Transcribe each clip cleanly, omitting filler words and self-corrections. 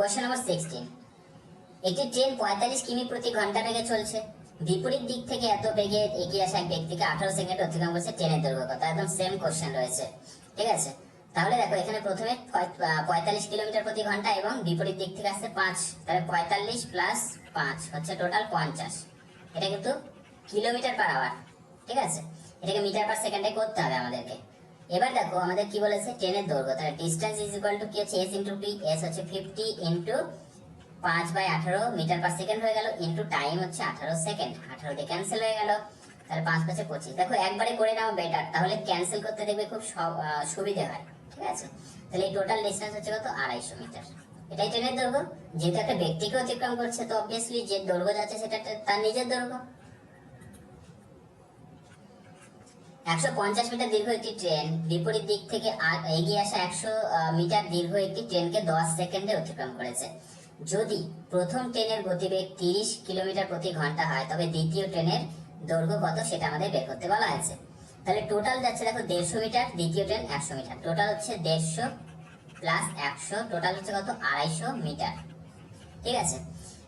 Question number 16, একটি train 45 কিমি প্রতি ঘন্টা বেগে চলছে। বিপরীত দিক থেকে এত বেগে এগিয়ে আসা এক ব্যক্তিকে 18 সেকেন্ড অতিক্রম করছে, ট্রেনের দৈর্ঘ্য কত? একদম সেম কোশ্চেন রয়েছে, ঠিক আছে। তাহলে দেখো এখানে প্রথমে 45 কিলোমিটার প্রতি ঘন্টা এবং বিপরীত দিক থেকে আসছে 5, তাহলে 45 প্লাস 5 হচ্ছে টোটাল 50। এটা কিন্তু কিলোমিটার পার আওয়ার, ঠিক আছে। এটাকে মিটার পার সেকেন্ডে করতে হবে আমাদেরকে। এবার দেখো আমাদের কি বলেছে, ট্রেনের দৈর্ঘ্য, তাহলে ডিসটেন্স ইজ ইকুয়াল টু কি হচ্ছে, s ইনটু টি। s হচ্ছে 50 ইনটু 5/18 মিটার পার সেকেন্ড হয়ে গেল, ইনটু টাইম হচ্ছে 18 সেকেন্ড। 18 দিয়ে ক্যান্সেল হয়ে গেল, তাহলে 5 5 25। দেখো একবারে করে নাও বেটার, তাহলে ক্যান্সেল করতে দেখবে খুব সুবিধে হয়, ঠিক আছে। তাহলে এই টোটাল ডিসটেন্স হচ্ছে কত, 250 মিটার। এটাই ট্রেনের দৈর্ঘ্য। যেহেতু একটা ব্যক্তিকে অতিক্রম করছে, তো অবভিয়াসলি যে দৈর্ঘ্য যাচ্ছে সেটা তার নিজের দৈর্ঘ্য। 150 মিটার দীর্ঘ একটি ট্রেন বিপরীত দিক থেকে এগিয়ে আসা 100 মিটার দীর্ঘ একটি ট্রেনকে 10 সেকেন্ডে অতিক্রম করেছে। যদি প্রথম ট্রেনের গতিবেগ 30 কিলোমিটার প্রতি ঘন্টা হয়, তবে দ্বিতীয় ট্রেনের দৈর্ঘ্য কত সেটা আমাদের বের করতে বলা হয়েছে। তাহলে টোটাল যাচ্ছে দেখো 150 মিটার, দ্বিতীয় ট্রেন 100 মিটার, টোটাল হচ্ছে 150 প্লাস 100, টোটাল হচ্ছে কত, 250 মিটার, ঠিক আছে।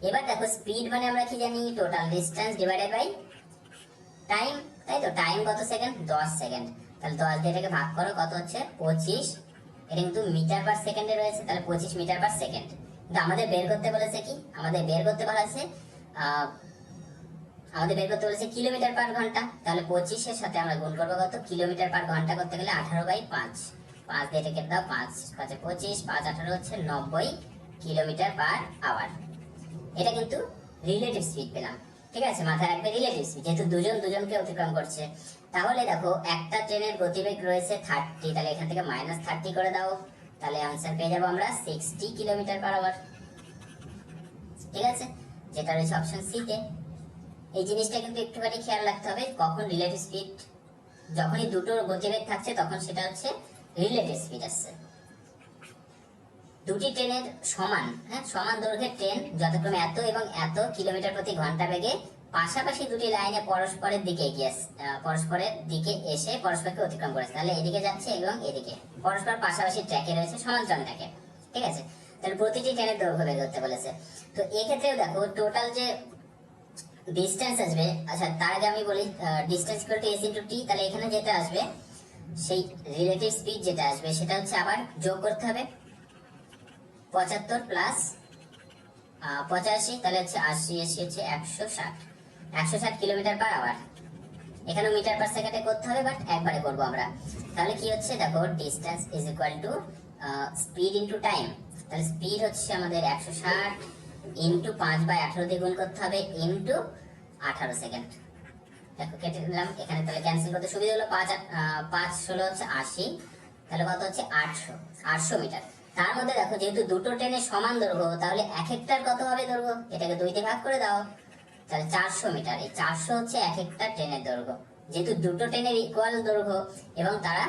এবার দেখো স্পিড মানে আমরা কি জানি, total distance divided by time, তাই তো। টাইম কত সেকেন্ড, 10 সেকেন্ড। তাহলে 10 দিয়ে এটাকে ভাগ করো, কত হচ্ছে 25। এটা কিন্তু মিটার পার সেকেন্ডে রয়েছে, তাহলে 25 মিটার পার সেকেন্ড। কিন্তু আমাদের বের করতে বলেছে কি, আমাদের বের করতে বলেছে কিলোমিটার পার ঘন্টা। তাহলে 25-এর সাথে আমরা গুণ করবো কত, কিলোমিটার পার ঘন্টা করতে গেলে 18/5। 5 দিয়ে কেটে দাও, 5 5 25, 5 18 হচ্ছে 90 কিলোমিটার পার আওয়ার। এটা কিন্তু রিলেটিভ স্পিড পেলাম, ঠিক আছে। মাথায় রাখবে রিলেটিভ স্পিড, যেহেতু দুজন দুজনকে অতিক্রম করছে। তাহলে দেখো একটা ট্রেনের গতিবেগ রয়েছে 30, তাহলে এখান থেকে -30 করে দাও, তাহলে आंसर পেয়ে যাবো আমরা 60 কিলোমিটার পার আওয়ার, ঠিক আছে, যেটা রয়েছে অপশন সি তে। এই জিনিসটা কিন্তু একটুখানি খেয়াল রাখতে হবে, কখন রিলেটিভ স্পিড, যখনই দুটো গতিবেগ থাকছে তখন সেটা হচ্ছে রিলেটিভ স্পিড আসছে। দুটি ট্রেনের সমান দৈর্ঘ্যের ট্রেন যথাক্রমে এত এবং এত কিলোমিটার প্রতি ঘন্টা বেগে পাশাপাশি দুটি লাইনে পরস্পরের দিকে এসে পরস্পরকে অতিক্রম করেছে। তাহলে এদিকে যাচ্ছে এবং এদিকে পরস্পর পাশাপাশি ট্র্যাকে রয়েছে, সমান্তরাল ট্র্যাকে, ঠিক আছে। তাহলে প্রতিটি ট্রেনের দৈর্ঘ্য বের করতে বলেছে। তো এক্ষেত্রেও দেখো টোটাল যে ডিসটেন্স আসবে, আচ্ছা তার আগে আমি বলি distance equal to s into টি। তাহলে এখানে যেটা আসবে সেই রিলেটিভ স্পিড যেটা আসবে সেটা হচ্ছে আবার যোগ করতে হবে, 75 প্লাস 85, তাহলে হচ্ছে 80 হচ্ছে 160 কিলোমিটার পার আওয়ার। এখানে মিটার পার সেকেন্ডে করতে হবে, বাট একবারে করব আমরা। তাহলে কি হচ্ছে দেখো, distance is equal to speed into time. তাহলে স্পিড হচ্ছে আমাদের 160 ইনটু 5/18 দিয়ে গুণ করতে হবে, ইনটু 18 সেকেন্ড। দেখো কেটে দিলাম এখানে, তাহলে ক্যান্সেল করতে সুবিধা হলো। 5 16 হচ্ছে 80, তাহলে কত হচ্ছে 800 মিটার। তার মধ্যে দেখো যেহেতু দুটো ট্রেনের সমান দৈর্ঘ্য, তাহলে এক একটার কত হবে দৈর্ঘ্য, এটাকে 2 দিয়ে ভাগ করে দাও, তাহলে 400 মিটার। এই 400 হচ্ছে এক একটা ট্রেনের দৈর্ঘ্য। যেহেতু দুটো ট্রেনের ইকুয়াল দৈর্ঘ্য এবং তারা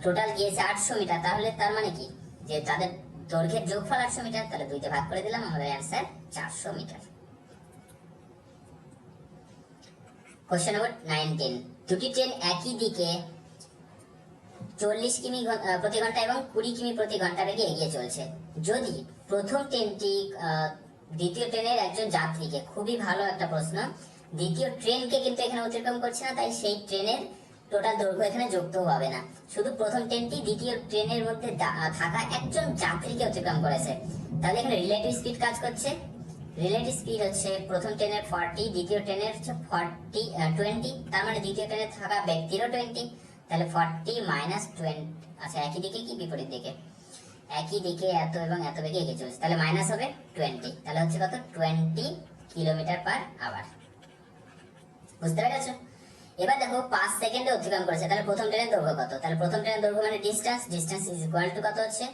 টোটাল গিয়েছে 800 মিটার, তাহলে তার মানে কি, যে তাদের দৈর্ঘ্যের যোগফল 800 মিটার, তাহলে 2 দিয়ে ভাগ করে দিলাম, আমাদের অ্যান্সার 400 মিটার। কোশ্চেন নম্বর 19, দুটি ট্রেন একই দিকে 40 কিমি প্রতি ঘন্টা এবং 20 কিমি প্রতি ঘন্টা বেগে এগিয়ে চলছে। যদি প্রথম ট্রেনটি দ্বিতীয় ট্রেনের একজন যাত্রীকে, খুবই ভালো একটা প্রশ্ন, দ্বিতীয় ট্রেনকে কিন্তু এখানে অতিক্রম করছে না, তাই সেই ট্রেনের টোটাল দৈর্ঘ্য এখানে যুক্ত হবে না। শুধু প্রথম ট্রেনটি দ্বিতীয় ট্রেনের মধ্যে থাকা একজন যাত্রীকে অতিক্রম করেছে। তাহলে এখানে রিলেটিভ স্পিড কাজ করছে। রিলেটিভ স্পিড হচ্ছে প্রথম ট্রেনের 40, দ্বিতীয় ট্রেনের হচ্ছে 20, তার মানে দ্বিতীয় ট্রেনে থাকা ব্যক্তিরও 20। তাহলে 40 মাইনাস 20, আচ্ছা একই দিকে কি বিপরীত দিকে, একই দিকে এত এবং এত বেগে এগিয়ে চলছে, তাহলে মাইনাস হবে 20, তাহলে হচ্ছে কত 20 কিলোমিটার পার আওয়ার। বুঝতে পেরেছো? এবার দেখো 5 সেকেন্ডে অতিক্রম করেছে, তাহলে প্রথম ট্রেনের দৈর্ঘ্য কত, তাহলে প্রথম ট্রেনের দৈর্ঘ্য মানে ডিসটেন্স ইজ ইকুয়াল টু কত হচ্ছে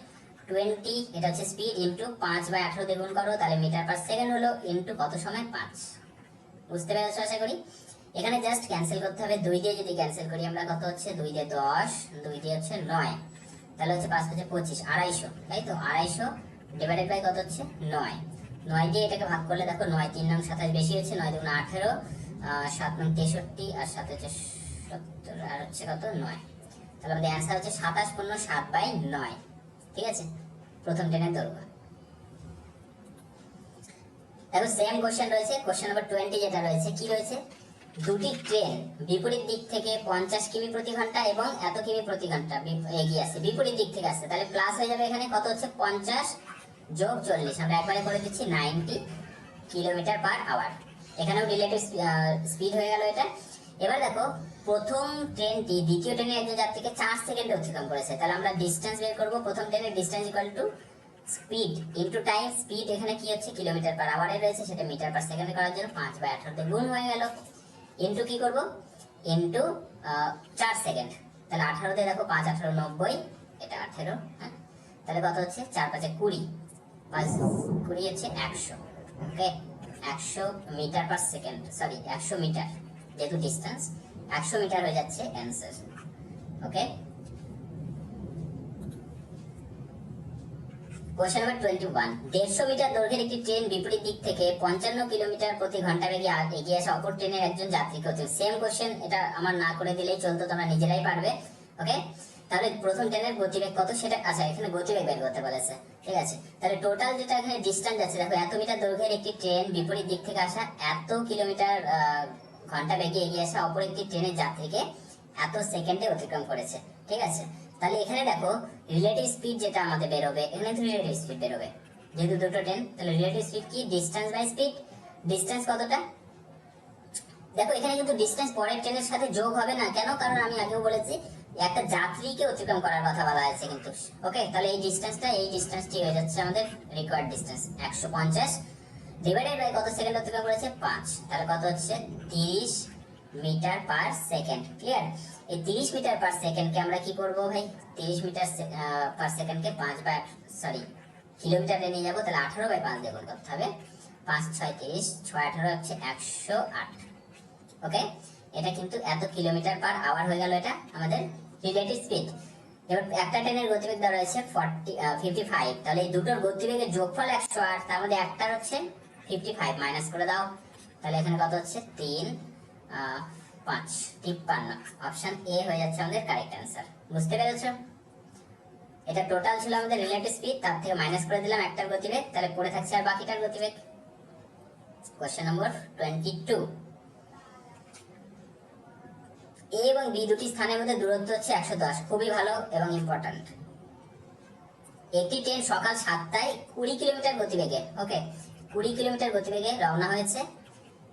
20, এটা হচ্ছে স্পিড, ইনটু 5/18 দিয়ে গুণ করো, তাহলে মিটার পার সেকেন্ড হলো, ইনটু কত সময় 5। বুঝতে পেরেছো আশা করি। এখানে জাস্ট ক্যান্সেল করতে হবে, 2 দিয়ে যদি ক্যান্সেল করি আমরা, কত হচ্ছে 2 দিয়ে 10, 2 দিয়ে হচ্ছে 9, তাহলে হচ্ছে 5 5 25, 250, তাই তো। 250 ডিভাইডেড বাই কত হচ্ছে 9। 9 দিয়ে এটাকে ভাগ করলে দেখো 9 3 নং 27 বেশি হচ্ছে, 9 2 18, 7 নং 63, আর 7 হচ্ছে 70, আর হচ্ছে কত 9। তাহলে আমাদের অ্যান্সার হচ্ছে 27 × 7/9, ঠিক আছে, প্রথম ট্রেনের দৈর্ঘ্য। দেখো সেম কোশ্চেন রয়েছে, কোশ্চেন নাম্বার 20 যেটা রয়েছে, কি রয়েছে, দুটি ট্রেন বিপরীত দিক থেকে 50 কিমি প্রতি ঘন্টা এবং এত কিমি প্রতি ঘন্টা এগিয়ে আসছে, বিপরীত দিক থেকে আসছে, তাহলে প্লাস হয়ে যাবে এখানে কত হচ্ছে 50 যোগ 40, আমরা একবারে করে দিচ্ছি 90 কিলোমিটার পার আওয়ার। এখানেও রিলেটিভ স্পিড হয়ে গেল এটা। এবার দেখো প্রথম ট্রেনটি দ্বিতীয় ট্রেনের একজন যাত্রীকে 4 সেকেন্ডে অতিক্রম করেছে, তাহলে আমরা ডিসটেন্স বের করব। প্রথম ট্রেনের distance equal to speed into time, speed এখানে কি হচ্ছে কিলোমিটার পার আওয়ারে রয়েছে, সেটা মিটার পার সেকেন্ডে করার জন্য 5/18 তে গুণ হয়ে গেল, ইনটু কি করব, ইনটু 4 সেকেন্ড, তাহলে 18 তে দেখো 5 18 90, এটা 18, হ্যাঁ, তাহলে কত হচ্ছে 4 5 20, 5 20 হচ্ছে 100। Okay, 100 metre per second, sorry 100 metre, যেহেতু ডিসটেন্স 100 মিটার হয়ে যাচ্ছে answer. Okay, question number 21, 150 metre দৈর্ঘ্যের একটি ট্রেন বিপরীত দিক থেকে 55 কিলোমিটার প্রতি ঘন্টা বেগে এগিয়ে আসে অপর ট্রেনের একজন যাত্রীকে হচ্ছে। সেম কোশ্চেন, এটা আমার না করে দিলেই চলতো, তোমরা নিজেরাই পারবে। ওকে, তাহলে প্রথম ট্রেনের গতিবেগ কত সেটা, আচ্ছা এখানে গতিবেগ বের করতে বলেছে, ঠিক আছে। তাহলে টোটাল যেটা এখানে ডিসটেন্স আছে, দেখো এত মিটার দৈর্ঘ্যের একটি ট্রেন বিপরীত দিক থেকে আসা এত কিলোমিটার ঘন্টা বেগে এগিয়ে আসা অপর একটি ট্রেনের যাত্রীকে এত সেকেন্ডে অতিক্রম করেছে, ঠিক আছে। তাহলে এখানে দেখো রিলেটিভ স্পিড যেটা আমাদের বেরোবে, এখানে তো রিলেটিভ স্পিড বেরোবে যেহেতু দুটো ট্রেন, তাহলে রিলেটিভ স্পিড কি, ডিসটেন্স বাই স্পিড। ডিসটেন্স কতটা, দেখো এখানে কিন্তু ডিসটেন্স পরের ট্রেনের সাথে যোগ হবে না, কেন, কারণ আমি আগেও বলেছি একটা যাত্রীকে অতিক্রম করার কথা বলা হয়েছে কিন্তু। ওকে, তাহলে এই ডিসটেন্সটি হয়ে যাচ্ছে আমাদের রিকোয়ার্ড ডিসটেন্স 150 ডিভাইডেড বাই কত সেকেন্ড অতিক্রম করেছে 5, তাহলে কত হচ্ছে 30 মিটার পার সেকেন্ড। ক্লিয়ার, এই 30 মিটার পার সেকেন্ডকে আমরা কি করব ভাই, 30 মিটার পার সেকেন্ডকে 5/কিলোমিটারে নিয়ে যাবো, তাহলে 18/5 দিয়ে গুণ করতে হবে, 5 6 30, 6 18 হচ্ছে 108। ওকে, এটা কিন্তু এত কিলোমিটার পার আওয়ার হয়ে গেল, এটা আমাদের রিলেটিভ স্পিড। এবার একটা ট্রেনের গতিবেগ দেওয়া রয়েছে 55, তাহলে এই দুটোর গতিবেগের যোগফল 108, তার মধ্যে একটার হচ্ছে 55, মাইনাস করে দাও, তাহলে এখানে কত হচ্ছে 3 5 53, অপশন এ হয়ে যাচ্ছে আমাদের কারেক্ট অ্যান্সার। বুঝতে পেরেছো, এটা টোটাল ছিল আমাদের রিলেটিভ স্পিড, তার থেকে মাইনাস করে দিলাম একটার গতিবেগ, তাহলে পড়ে থাকছে আর বাকিটার গতিবেগ। কোশ্চেন নম্বর 22, এ এবং বি দুটি স্থানের মধ্যে দূরত্ব হচ্ছে 110, খুবই ভালো এবং ইম্পর্ট্যান্ট। একটি ট্রেন সকাল 7টায় 20 কিলোমিটার গতিবেগে, ওকে 20 কিলোমিটার গতিবেগে রওনা হয়েছে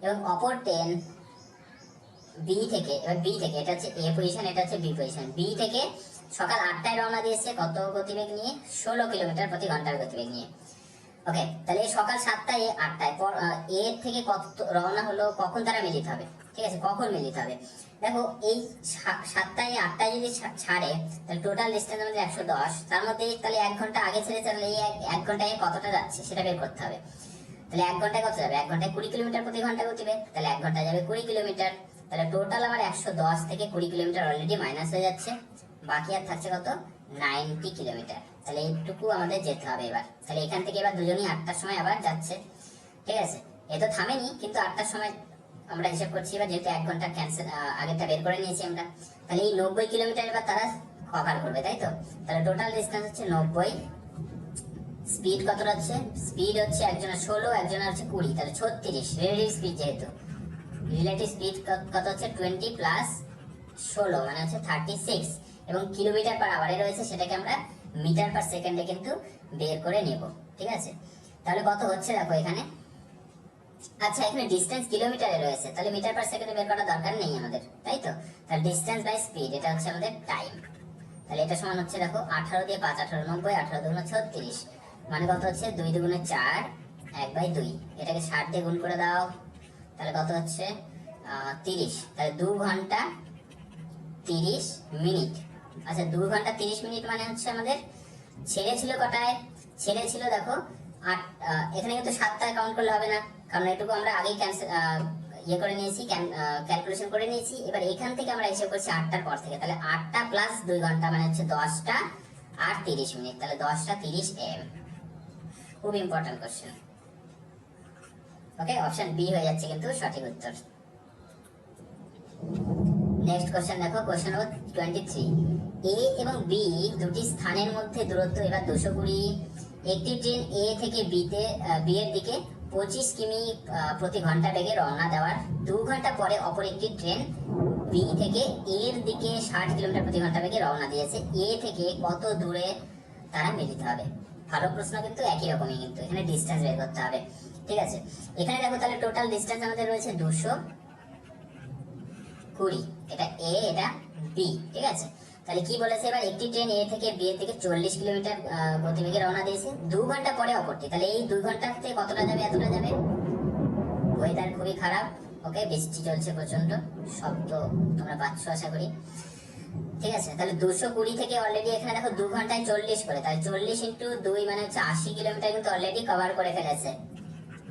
এবং অপর ট্রেন বি থেকে, এবার বি থেকে, এটা হচ্ছে এ পজিশন, এটা হচ্ছে বি পজিশন, বি থেকে সকাল 8টায় রওনা দিয়েছে কত গতিবেগ নিয়ে, 16 কিলোমিটার প্রতি ঘন্টার গতিবেগ নিয়ে। ওকে, তাহলে সকাল 7টায় 8টায় এ থেকে কত রওনা হলো, কখন তারা মিলিত হবে, ঠিক আছে, কখন মিলিত হবে। দেখো এই 7টায় 8টায় যদি ছাড়ে, তাহলে টোটাল ডিসটেন্স আমাদের 110, তার মধ্যে তাহলে 1 ঘন্টা আগে ছেড়ে, তাহলে এই 1 ঘন্টায় কতটা যাচ্ছে সেটা বের করতে হবে। তাহলে 1 ঘন্টায় কত যাবে, 1 ঘন্টায় 20 কিলোমিটার প্রতি ঘন্টা গতিবেগ, তাহলে 1 ঘন্টায় যাবে 20 কিলোমিটার, তাহলে টোটাল আমার 110 থেকে 20 কিলোমিটার অলরেডি মাইনাস হয়ে যাচ্ছে, বাকি আর থাকছে কত 90 কিলোমিটার, তাহলে এইটুকু আমাদের যেতে হবে এবার। তাহলে এখান থেকে এবার দুজনই 8টার সময় আবার যাচ্ছে, ঠিক আছে, এ তো থামেনি কিন্তু 8টার সময় আমরা হিসাব করছি এবার, যেহেতু 1 ঘন্টা ক্যান্সেল আগেরটা বের করে নিয়েছি আমরা, তাহলে এই 90 কিলোমিটার এবার তারা কভার করবে, তাই তো। তাহলে টোটাল ডিসটেন্স হচ্ছে 90, স্পিড কত হচ্ছে, স্পিড হচ্ছে একজনের 16, একজনের হচ্ছে 20, তাহলে 36, রিলেটিভ স্পিড, যেহেতু রিলেটিভ স্পিড কত হচ্ছে 20 প্লাস 16 মানে হচ্ছে 36, এবং কিলোমিটার পার আওয়ারে রয়েছে, সেটাকে আমরা মিটার পার সেকেন্ডে কিন্তু বের করে নেব, ঠিক আছে। তাহলে কত হচ্ছে দেখো এখানে, আচ্ছা এখানে ডিসটেন্স কিলোমিটারে রয়েছে, তাহলে মিটার পার সেকেন্ডে বের করার দরকার নেই আমাদের, তাই তো। তাহলে ডিসটেন্স বাই স্পিড, এটা হচ্ছে আমাদের টাইম, তাহলে এটা সমান হচ্ছে দেখো 18 দিয়ে 5 18 90, 18 দুগুণে 36, মানে কত হচ্ছে 2 দুগুণে 4, 1/2, এটাকে 60 দিয়ে গুণ করে দাও, তাহলে কত হচ্ছে 30, তাহলে 2 ঘন্টা 30 মিনিট। আচ্ছা 2 ঘন্টা 30 মিনিট মানে হচ্ছে আমাদের ছেড়েছিল কটায়, ছেড়েছিল দেখো 8, এখানে কিন্তু 7টায় কাউন্ট করলে হবে না, কারণ এটুকু আমরা আগেই ইয়ে করে নিয়েছি, ক্যালকুলেশন করে নিয়েছি। এবার এখান থেকে আমরা হিসাব করছি 8টার পর থেকে, তাহলে 8টা প্লাস 2 ঘন্টা মানে হচ্ছে 10টা আর 30 মিনিট, তাহলে 10টা 30 এম। খুব ইম্পর্টেন্ট কোশ্চেন। ওকে, অপশন বি হয়ে যাচ্ছে কিন্তু সঠিক উত্তর। নেক্সট কোশ্চেন দেখো, কোশ্চেন নম্বর 23, এ এবং বি দুটি স্থানের মধ্যে দূরত্ব এবার 220, একটি ট্রেন এ থেকে বি এর দিকে 25 কিমি প্রতি ঘন্টা বেগে রওনা দেওয়ার 2 ঘন্টা পরে অপর একটি ট্রেন বি থেকে এর দিকে 60 কিলোমিটার প্রতি ঘন্টা বেগে রওনা দিয়েছে। এ থেকে কত দূরে তারা মিলিত হবে? ভালো প্রশ্ন, কিন্তু একই রকমই, কিন্তু এখানে ডিস্টেন্স বের করতে হবে। ঠিক আছে, এখানে দেখো তাহলে টোটাল ডিস্টেন্স আমাদের রয়েছে 220, এটা এ এটা বি। ঠিক আছে, তাহলে কি বলেছে এবার, একটি ট্রেন এ থেকে বি এর থেকে 40 কিলোমিটার গতিবেগে রওনা দিয়েছে 2 ঘন্টা পরে অপরটি। তাহলে এই 2 ঘন্টাতে কতটা যাবে? এতটা যাবে। ওয়েদার খুবই খারাপ, ওকে, বৃষ্টি চলছে প্রচন্ড, শব্দ তোমরা পাচ্ছ আশা করি। ঠিক আছে, তাহলে 220 থেকে অলরেডি এখানে দেখো 2 ঘন্টায় 40 করে, তাহলে 40 ইন্টু 2 মানে হচ্ছে 80 কিলোমিটার কিন্তু অলরেডি কভার করে ফেলেছে।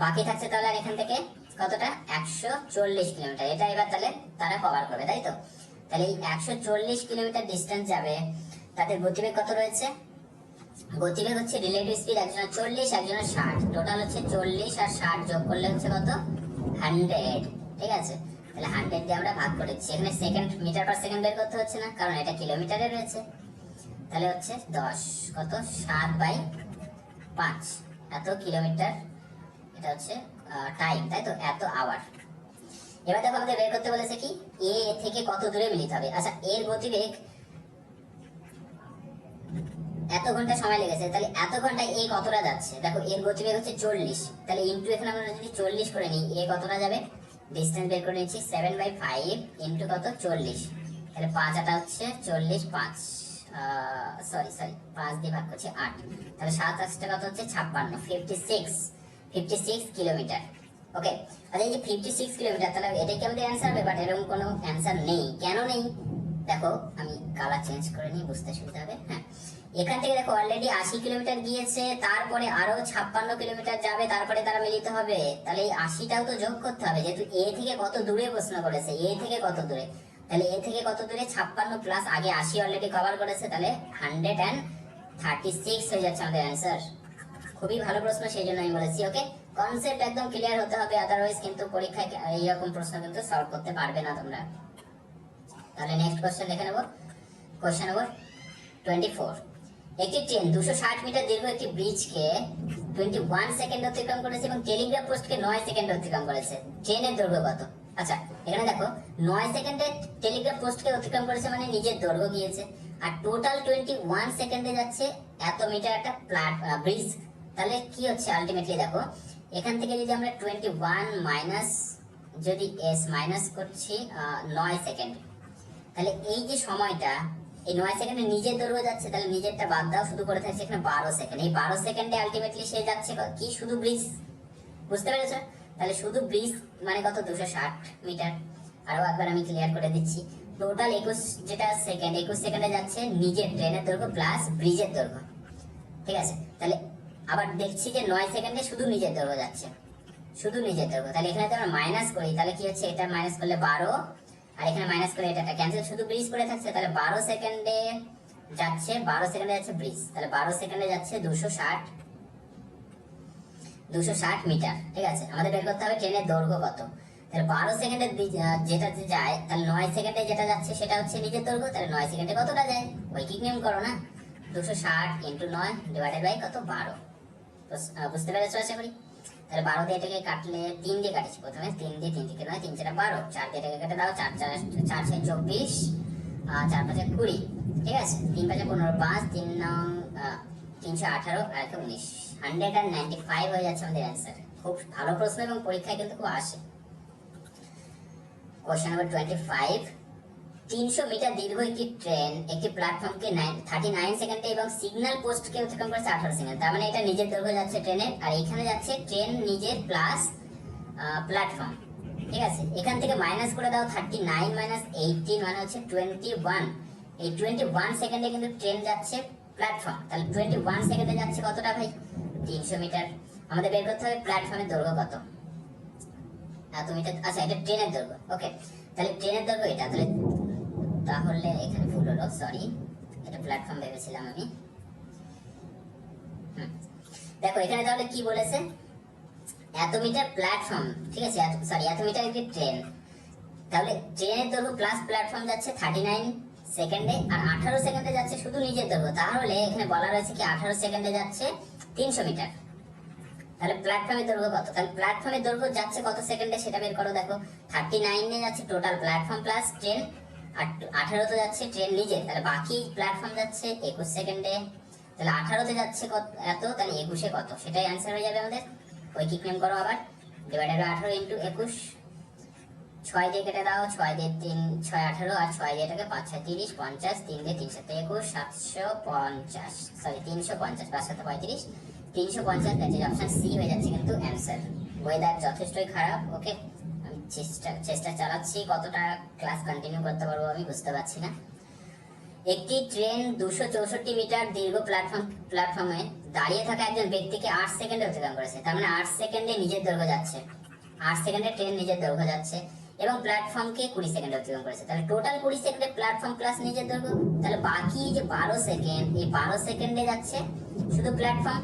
বাকি থাকছে তাহলে আর এখান থেকে কতটা? 140 কিলোমিটার। এটা এবার তাহলে তারা কভার করবে, তাই তো? তাহলে এই 140 কিলোমিটার ডিস্টেন্স যাবে, তাদের গতিবেগ কত রয়েছে? গতিবেগ হচ্ছে রিলেটিভ স্পিড, একজনের 40 একজনের 60, টোটাল হচ্ছে 40 আর 60 যোগ করলে হচ্ছে কত? 100। ঠিক আছে, তাহলে 100 দিয়ে আমরা ভাগ করে দিচ্ছি। এখানে সেকেন্ড, মিটার পার সেকেন্ড বের করতে হচ্ছে না, কারণ এটা কিলোমিটারে রয়েছে। তাহলে হচ্ছে 10 কত? 7/5, এত কিলোমিটার, এটা হচ্ছে টাইম, তাই তো? এত আওয়ার। এবার দেখো আমাদের বের করতে বলেছে কি, এ থেকে কত দূরে মিলিত হবে। আচ্ছা, এর গতিবেগ এত ঘন্টা সময় লেগেছে, তাহলে এত ঘন্টায় এ কতটা যাচ্ছে? দেখো এর গতিবেগ হচ্ছে 40, তাহলে ইনটু এখানে আমরা যদি 40 করে নিই, এ কতটা যাবে? ডিসটেন্স বের করে নিচ্ছি, 7/5 ইনটু কত? 40, তাহলে 5 আটা হচ্ছে 40, 5 সরি 5 দিয়ে ভাগ করছি 8, তাহলে 7 8টা কত হচ্ছে? 56, 56 কিলোমিটার। ওকে, আচ্ছা এই যে 56 কিলোমিটার, তাহলে এটাই কি আমাদের অ্যান্সার হবে? বাট এরকম কোনো অ্যান্সার নেই। কেন নেই? দেখো আমি কালার চেঞ্জ করে নিই, বুঝতে সুবিধা হবে। হ্যাঁ, এখান থেকে দেখো অলরেডি 80 কিলোমিটার গিয়েছে, তারপরে আরো 56 কিলোমিটার যাবে, তারপরে তারা মিলিত হবে। তাহলে এই 80টাও তো যোগ করতে হবে, যেহেতু এ থেকে কত দূরে প্রশ্ন করেছে, এ থেকে কত দূরে, তাহলে এ থেকে কত দূরে? 56 প্লাস আগে 80 অলরেডি কভার করেছে, তাহলে 136 হয়ে যাচ্ছে আমাদের অ্যান্সার। খুবই ভালো প্রশ্ন, সেই জন্য আমি বলেছি। ওকে, কনসেপ্ট একদম ক্লিয়ার হতে হবে, আদারওয়াইজ কিন্তু পরীক্ষায় এইরকম প্রশ্ন কিন্তু সলভ করতে পারবে না তোমরা। তাহলে নেক্সট কোশ্চেন দেখে নেব। কোশ্চেন নম্বর 24, একটি ট্রেন 260 মিটার দীর্ঘ একটি ব্রিজকে 21 সেকেন্ড অতিক্রম করেছে এবং টেলিগ্রাফ পোস্টকে 9 সেকেন্ড অতিক্রম করেছে। ট্রেনের দৈর্ঘ্য কত? আচ্ছা, এখানে দেখো 9 সেকেন্ডে টেলিগ্রাফ পোস্টকে অতিক্রম করেছে মানে নিজের দৈর্ঘ্য গিয়েছে, আর টোটাল 21 সেকেন্ডে যাচ্ছে এত মিটার একটা ব্রিজ। তাহলে কি হচ্ছে আলটিমেটলি? দেখো এখান থেকে যদি আমরা 21 মাইনাস, যদি এস মাইনাস করছি 9 সেকেন্ড, তাহলে এই যে সময়টা, এই 9 সেকেন্ডে নিজের দৈর্ঘ্য যাচ্ছে, তাহলে নিজেরটা বাদ দাও, শুধু করে থাকছে এখানে 12 সেকেন্ড। এই 12 সেকেন্ডে আলটিমেটলি সে যাচ্ছে কি? শুধু ব্রিজ। বুঝতে পেরেছো? তাহলে শুধু ব্রিজ মানে কত? 260 মিটার। আরো একবার আমি ক্লিয়ার করে দিচ্ছি, টোটাল 21 যেটা সেকেন্ড, 21 সেকেন্ডে যাচ্ছে নিজের ট্রেনের দৈর্ঘ্য প্লাস ব্রিজের দৈর্ঘ্য। ঠিক আছে, তাহলে আবার দেখছি যে 9 সেকেন্ডে শুধু নিজের দৈর্ঘ্য যাচ্ছে, শুধু নিজের দৈর্ঘ্য। তাহলে এখানে যদি আমরা মাইনাস করি, তাহলে কি হচ্ছে? এটা মাইনাস করলে 12, আর এখানে মাইনাস করে এটা ক্যান্সেল, শুধু ব্রিজ পড়ে থাকছে। তাহলে 12 সেকেন্ডে যাচ্ছে, 12 সেকেন্ডে যাচ্ছে ব্রিজ, তাহলে 12 সেকেন্ডে যাচ্ছে 260 মিটার। ঠিক আছে, আমাদের বের করতে হবে ট্রেনের দৈর্ঘ্য কত। তাহলে 12 সেকেন্ডে যেটা যায়, তাহলে 9 সেকেন্ডে যেটা যাচ্ছে সেটা হচ্ছে নিজের দৈর্ঘ্য, তাহলে 9 সেকেন্ডে কতটা যায়? ঐকিক নিয়ম করো না, 260 ইন্টু 9 ডিভাইডেড বাই কত? 12। বুঝতে পেরেছো আশা করি? তাহলে 12 দিয়ে এটাকে কাটলে, 3 দিয়ে কাটিছি প্রথমে, 3 দিয়ে 3 থেকে 9, 3 4 12, 4 দিয়ে এটাকে কেটে দাও, 4 4 4 6 24, 4 5 20। ঠিক আছে, 3 5 15, 5 3 9 318 আর 19, 195 হয়ে যাচ্ছে আমাদের অ্যান্সার। খুব ভালো প্রশ্ন এবং পরীক্ষায় কিন্তু খুব আসে। কোশ্চেন নাম্বার 25, 300 মিটার দীর্ঘ একটি ট্রেন একটি প্ল্যাটফর্মকে 39 সেকেন্ডে এবং সিগন্যাল পোস্টকে অতিক্রম করেছে 18 সেকেন্ড। তার মানে এটা নিজের দৈর্ঘ্য যাচ্ছে ট্রেনের, আর এখানে যাচ্ছে ট্রেন নিজের প্লাস প্ল্যাটফর্ম। ঠিক আছে, এখান থেকে মাইনাস করে দাও, 39 মাইনাস 18 মানে হচ্ছে 21। এই 21 সেকেন্ডে কিন্তু ট্রেন যাচ্ছে প্ল্যাটফর্ম, তাহলে 21 সেকেন্ডে যাচ্ছে কতটা ভাই? 300 মিটার। আমাদের বের করতে হবে প্ল্যাটফর্মের দৈর্ঘ্য কত, এত মিটার। আচ্ছা, এটা ট্রেনের দৈর্ঘ্য। ওকে, তাহলে ট্রেনের দৈর্ঘ্য এটা, তাহলে এখানে ভুল হলো, সরি, এটা প্ল্যাটফর্ম ভেবেছিলাম আমি। দেখো এখানে তাহলে কি বলেছে? এত মিটার প্ল্যাটফর্ম, ঠিক আছে, সরি এত মিটার একটি ট্রেন, তাহলে ট্রেনের দৈর্ঘ্য প্লাস প্ল্যাটফর্ম যাচ্ছে 39 সেকেন্ডে, আর 18 সেকেন্ডে যাচ্ছে শুধু নিজের দৈর্ঘ্য। তাহলে এখানে বলা রয়েছে কি 18 সেকেন্ডে যাচ্ছে 300 মিটার। তাহলে প্ল্যাটফর্মের দৈর্ঘ্য কত? তাহলে প্ল্যাটফর্মের দৈর্ঘ্য যাচ্ছে কত সেকেন্ডে সেটা বের করো। দেখো 39 যাচ্ছে টোটাল প্ল্যাটফর্ম প্লাস ট্রেন, আর 18 তো যাচ্ছে ট্রেন নিজে, তাহলে বাকি প্ল্যাটফর্ম যাচ্ছে 21 সেকেন্ডে। তাহলে 18 তে যাচ্ছে কত এত, তাহলে 21 কত, সেটাই অ্যান্সার হয়ে যাবে আমাদের। ঐকিক নেম করো আবার, ডিভাইডেড বাই 18 ইন্টু 21, 6 দিয়ে কেটে দাও, 6 দিয়ে 3 6 18, আর 6 দিয়ে এটাকে 5 6 30, 50, 3 দিয়ে 3 7 21, 750, sorry 350, 5 7 35, 350, that is option C হয়ে যাচ্ছে কিন্তু অ্যান্সার। ওয়েদার যথেষ্টই খারাপ। ওকে, আমি চেষ্টা চালাচ্ছি, কতটা ক্লাস কন্টিনিউ করতে পারবো আমি বুঝতে পারছি না। একটি ট্রেন 264 মিটার দীর্ঘ প্ল্যাটফর্মে দাঁড়িয়ে থাকা একজন ব্যক্তিকে 8 সেকেন্ডে অতিক্রম করেছে। তার মানে 8 সেকেন্ডে নিজের দৈর্ঘ্য যাচ্ছে, 8 সেকেন্ডে ট্রেন নিজের দৈর্ঘ্য যাচ্ছে, এবং প্ল্যাটফর্মকে 20 সেকেন্ডে অতিক্রম করেছে। তাহলে টোটাল 20 সেকেন্ডে প্ল্যাটফর্ম প্লাস নিজের দৈর্ঘ্য। তাহলে বাকি যে 12 সেকেন্ড, এই 12 সেকেন্ডে যাচ্ছে শুধু প্ল্যাটফর্ম।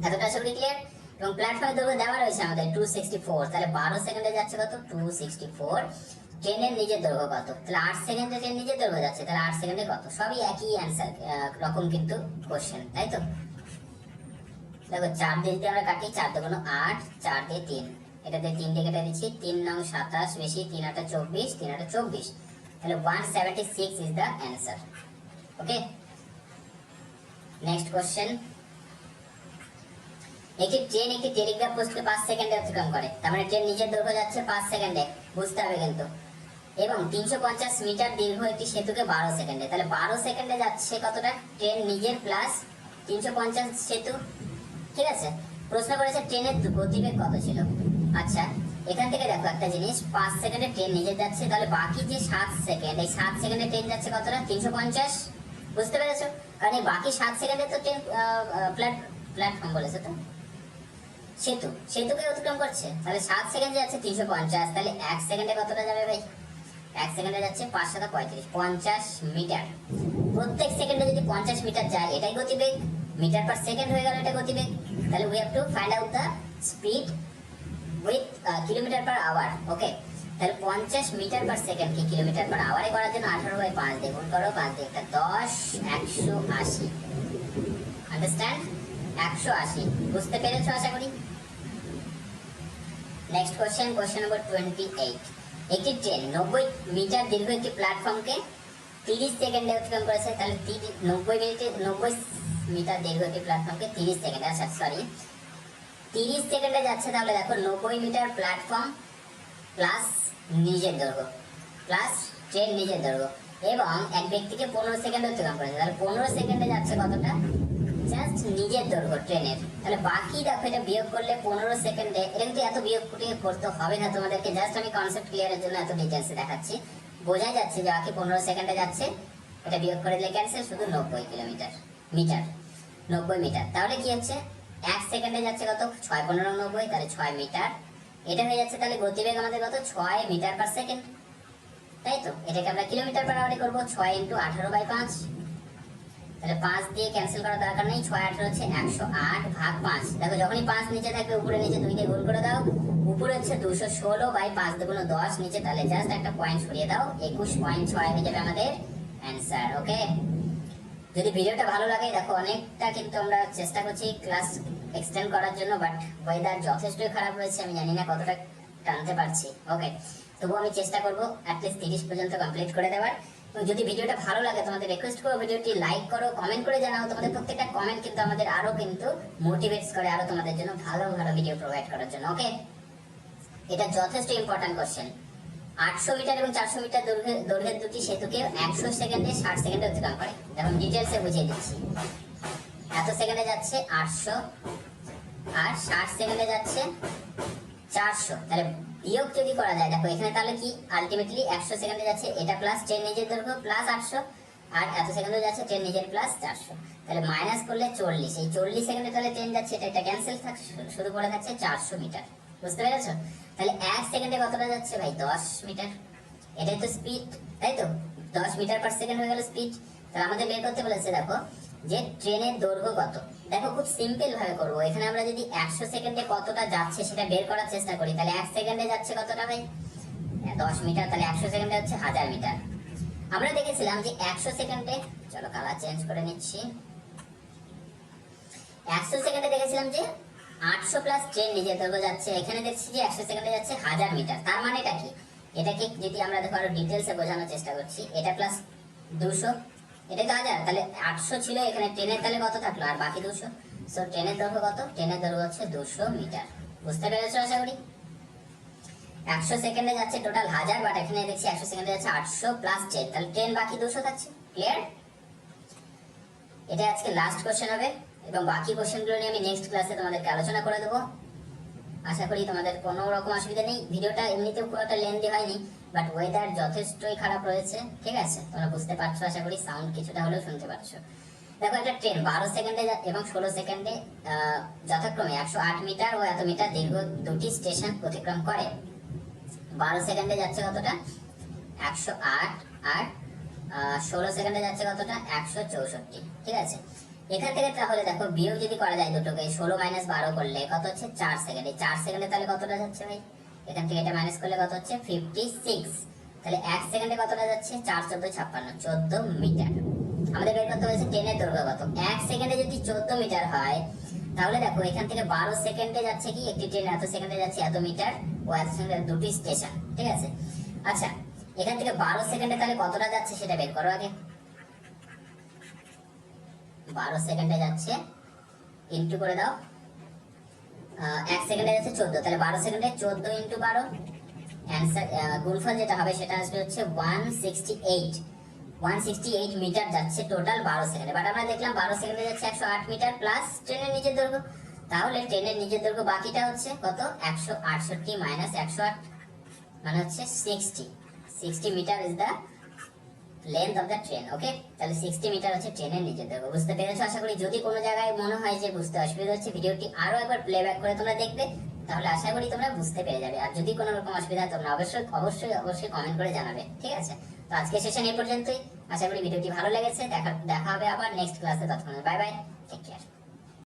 এতটা সব ক্লিয়ার? এবং প্ল্যাটফর্মের দৈর্ঘ্য দেওয়া রয়েছে আমাদের 264, তাহলে 12 সেকেন্ডে যাচ্ছে কত, 264। ট্রেনের নিজের দৈর্ঘ্য কত? তাহলে 8 সেকেন্ডে ট্রেন নিজের দৈর্ঘ্য যাচ্ছে, তাহলে 8 সেকেন্ডে কত? সবই একই অ্যান্সার রকম কিন্তু কোশ্চেন, তাই তো? দেখো 4 দিয়ে যদি আমরা কাটি, 4 দুগুণ 8, 4 দিয়ে 3, এটাতে 3 দিয়ে কেটে দিচ্ছি, 3 9 27 বেশি 3 8 24, 3 8 24, তাহলে 176 is the answer. Okay, next question. একটি ট্রেন একটি টেলিগ্রাফ পোস্টকে 5 সেকেন্ডে অতিক্রম করে, তার মানে ট্রেন নিজের দৈর্ঘ্য যাচ্ছে 5 সেকেন্ডে, বুঝতে হবে কিন্তু। এবং 350 মিটার দীর্ঘ একটি সেতুকে 12 সেকেন্ডে, তাহলে 12 সেকেন্ডে যাচ্ছে কতটা ট্রেন নিজের প্লাস 350 সেতু, ঠিক আছে? প্রশ্ন করেছে ট্রেনের গতিবেগ কত ছিল। আচ্ছা, এখান থেকে দেখো একটা জিনিস, 5 সেকেন্ডে ট্রেন নিজে যাচ্ছে, তাহলে বাকি যে 7 সেকেন্ড, এই 7 সেকেন্ডে ট্রেন যাচ্ছে কতটা, 350, বুঝতে পেরেছো? কারণ এই বাকি 7 সেকেন্ডে তো ট্রেন প্ল্যাটফর্ম বলেছে তো, সেতুকে অতিক্রম করছে, তাহলে 7 সেকেন্ডে যাচ্ছে 350, তাহলে 1 সেকেন্ডে কতটা যাবে ভাই? 1 সেকেন্ডে যাচ্ছে 5 7 35, 50 মিটার। প্রত্যেক সেকেন্ডে যদি 50 মিটার যায়, এটাই গতিবেগ, মিটার পার সেকেন্ড হয়ে গেল এটা গতিবেগ। তাহলে we have to find out the speed with kilometre per hour. Okay, তাহলে 50 মিটার পার সেকেন্ড কি কিলোমিটার পার আওয়ারে করার জন্য 18/5 দিয়ে গুণ করো, 5 দিয়ে একটা 10, 180। আন্ডারস্ট্যান্ড? 180, বুঝতে পেরেছো আশা করি। Next question, question number 28। একটি ট্রেন 90 মিটার দীর্ঘ একটি প্ল্যাটফর্মকে 30 সেকেন্ডে অতিক্রম করেছে, তাহলে 90 মিটার দীর্ঘ একটি প্ল্যাটফর্মকে 30 সেকেন্ডে, আচ্ছা সরি 30 সেকেন্ডে যাচ্ছে। তাহলে দেখো 90 মিটার প্ল্যাটফর্ম প্লাস নিজের দৈর্ঘ্য প্লাস ট্রেন নিজের দৈর্ঘ্য, এবং এক ব্যক্তিকে 15 সেকেন্ডে অতিক্রম করেছে, তাহলে 15 সেকেন্ডে যাচ্ছে কতটা, জাস্ট নিজের দৈর্ঘ্য ট্রেনের। তাহলে বাকি দেখো এটা বিয়োগ করলে 15 সেকেন্ডে, এটা কিন্তু এত বিয়োগ করতে হবে না তোমাদেরকে, জাস্ট আমি কনসেপ্ট ক্লিয়ারের জন্য এত ডিটেলসে দেখাচ্ছি। বোঝাই যাচ্ছে যে বাকি 15 সেকেন্ডে যাচ্ছে, এটা বিয়োগ করে দিলে ক্যান্সেল, শুধু 90 মিটার 90 মিটার। তাহলে কি হচ্ছে, 1 সেকেন্ডে যাচ্ছে কত, 6 15 90, তাহলে 6 মিটার। এটা হয়ে যাচ্ছে তাহলে গতিবেগ আমাদের কত, 6 মিটার পার সেকেন্ড, তাই তো? এটাকে আমরা কিলোমিটার পার আওয়ারে করবো, 6 ইন্টু 18/5, তাহলে 5 দিয়ে ক্যান্সেল করার দরকার নেই, 6 18 হচ্ছে 108 ভাগ 5। দেখো যখনই 5 নিচে থাকবে উপরে নিচে 2 দিয়ে গুণ করে দাও, উপরে হচ্ছে 216/5 দুগুণ 10 নিচে, তাহলে জাস্ট একটা পয়েন্ট সরিয়ে দাও, 21.6 হয়ে যাবে আমাদের অ্যান্সার। ওকে, যদি ভিডিওটা ভালো লাগে, দেখো অনেকটা কিন্তু আমরা চেষ্টা করছি ক্লাস এক্সটেন্ড করার জন্য, বাট ওয়েদার যথেষ্টই খারাপ রয়েছে, আমি জানি না কতটা টানতে পারছি। ওকে, তবুও আমি চেষ্টা করবো অ্যাটলিস্ট 30 পর্যন্ত কমপ্লিট করে দেওয়ার। যদি ভিডিওটা ভালো লাগে, তোমাদের রিকোয়েস্ট করো ভিডিওটি লাইক করো, কমেন্ট করে জানাও। তোমাদের প্রত্যেকটা কমেন্ট কিন্তু আমাদের আরো কিন্তু মোটিভেটস করে আরো তোমাদের জন্য ভালো ভালো ভিডিও প্রোভাইড করার জন্য। ওকে, এটা যথেষ্ট ইম্পর্টেন্ট কোশ্চেন। 800 মিটার এবং 400 মিটার দৈর্ঘ্যের দুটি সেতুকে 100 সেকেন্ডে 60 সেকেন্ডে অতিক্রম করে। দেখুন ডিটেলসে বুঝিয়ে দিচ্ছি। এত সেকেন্ডে যাচ্ছে 800, আর 60 সেকেন্ডে যাচ্ছে 400। তাহলে বিয়োগ যদি করা যায়, দেখো এখানে তাহলে কি আলটিমেটলি 100 সেকেন্ডে যাচ্ছে এটা প্লাস ট্রেন নিজের দৈর্ঘ্য প্লাস 800, আর এত সেকেন্ডে যাচ্ছে ট্রেন নিজের প্লাস 400, তাহলে মাইনাস করলে 40। এই 40 সেকেন্ডে তাহলে ট্রেন যাচ্ছে, এটা ক্যান্সেল থাকছে, শুধু পড়ে থাকছে 400 মিটার। বুঝতে পেরেছো? তাহলে 1 সেকেন্ডে কতটা যাচ্ছে ভাই, 10 মিটার। এটাই তো স্পিড, তাই তো? 10 মিটার পার সেকেন্ড হয়ে গেল স্পিড। তাহলে আমাদের বের করতে বলেছে দেখো যে ট্রেনের দৈর্ঘ্য কত। দেখো খুব সিম্পল ভাবে করবো, এখানে আমরা যদি 100 সেকেন্ডে কতটা যাচ্ছে সেটা বের করার চেষ্টা করি, তাহলে 1 সেকেন্ডে যাচ্ছে কতটা ভাই, 10 মিটার, তাহলে 100 সেকেন্ডে হচ্ছে 1000 মিটার। আমরা দেখেছিলাম যে 100 সেকেন্ডে, চলো কালার চেঞ্জ করে নিচ্ছি, 100 সেকেন্ডে দেখেছিলাম যে 800 প্লাস ট্রেন নিজের দৈর্ঘ্য যাচ্ছে, এখানে দেখছি যে 100 সেকেন্ডে যাচ্ছে 1000 মিটার। তার মানেটা কি? এটাকে যদি আমরা দেখো আরো ডিটেলসে বোঝানোর চেষ্টা করছি, এটা প্লাস 200, এটা তো 1000, তাহলে 800 ছিল এখানে, ট্রেনের তাহলে কত থাকলো আর বাকি 200। সো ট্রেনের দৈর্ঘ্য কত? ট্রেনের দৈর্ঘ্য হচ্ছে 200 মিটার। বুঝতে পেরেছো আশা করি? 100 সেকেন্ডে যাচ্ছে টোটাল 1000, বাট এখানে দেখছি 100 সেকেন্ডে যাচ্ছে 800 প্লাস ট্রেন, তাহলে ট্রেন বাকি 200 থাকছে। ক্লিয়ার? এটা আজকে লাস্ট কোশ্চেন হবে এবং বাকি কোশ্চেনগুলো নিয়ে আমি নেক্সট ক্লাসে তোমাদেরকে আলোচনা করে দেবো। আশা করি তোমাদের কোনো রকম অসুবিধা নেই। ভিডিওটা এমনিতেও খুব একটা লেন্দি হয়নি, বাট ওয়েদার যথেষ্টই খারাপ রয়েছে, ঠিক আছে? তোমরা বুঝতে পারছো, আশা করি সাউন্ড কিছুটা হলেও শুনতে পারছো। দেখো একটা ট্রেন 12 সেকেন্ডে এবং 16 সেকেন্ডে যথাক্রমে 108 মিটার ও এত মিটার দীর্ঘ দুটি স্টেশন অতিক্রম করে। 12 সেকেন্ডে যাচ্ছে কতটা? 108, আর 16 সেকেন্ডে যাচ্ছে কতটা? 164, ঠিক আছে? এখান থেকে তাহলে দেখো বিয়োগ যদি করা যায় দুটোকে, 16 মাইনাস 12 করলে কত হচ্ছে? 4 সেকেন্ডে। 4 সেকেন্ডে তাহলে কতটা যাচ্ছে ভাই? এখান থেকে এটা মাইনাস করলে কত হচ্ছে? 56। তাহলে 1 সেকেন্ডে কতটা যাচ্ছে? 4 14 56, 14 মিটার। আমাদের বের করতে হয়েছে ট্রেনের দৈর্ঘ্য কত। 1 সেকেন্ডে যদি 14 মিটার হয়, তাহলে দেখো এখান থেকে 12 সেকেন্ডে যাচ্ছে কি একটি ট্রেন, এত সেকেন্ডে যাচ্ছে এত মিটার, ও এত সেকেন্ডে দুটি স্টেশন, ঠিক আছে? আচ্ছা, এখান থেকে 12 সেকেন্ডে তাহলে কতটা যাচ্ছে সেটা বের করো আগে। 12 সেকেন্ডে যাচ্ছে ইনটু করে দাও, 1 সেকেন্ডে যাচ্ছে 14, তাহলে 12 সেকেন্ডে 14 ইনটু 12, অ্যানসার গুণফল যেটা হবে সেটা আসবে হচ্ছে 168 মিটার যাচ্ছে টোটাল 12 সেকেন্ডে। বাট আমরা দেখলাম 12 সেকেন্ডে যাচ্ছে 108 মিটার প্লাস ট্রেনের নিজের দৈর্ঘ্য, তাহলে ট্রেনের নিজের দৈর্ঘ্য বাকিটা হচ্ছে কত? 168 মাইনাস 108 মানে হচ্ছে 60 metre is the length of the train. Okay, তাহলে 60 মিটার হচ্ছে ট্রেনের নিজের দৈর্ঘ্য। বুঝতে পেরেছো আশা করি? যদি কোনো জায়গায় মনে হয় যে বুঝতে অসুবিধা হচ্ছে, ভিডিওটি আরো একবার প্লেব্যাক করে তোমরা দেখবে, তাহলে আশা করি তোমরা বুঝতে পেরে যাবে। আর যদি কোনো রকম অসুবিধা তোমরা অবশ্যই অবশ্যই অবশ্যই কমেন্ট করে জানাবে, ঠিক আছে? তো আজকে সেশন এই পর্যন্তই। আশা করি ভিডিওটি ভালো লেগেছে। দেখা হবে আবার নেক্সট ক্লাসে। ততক্ষণ বাই বাই, টেক কেয়ার।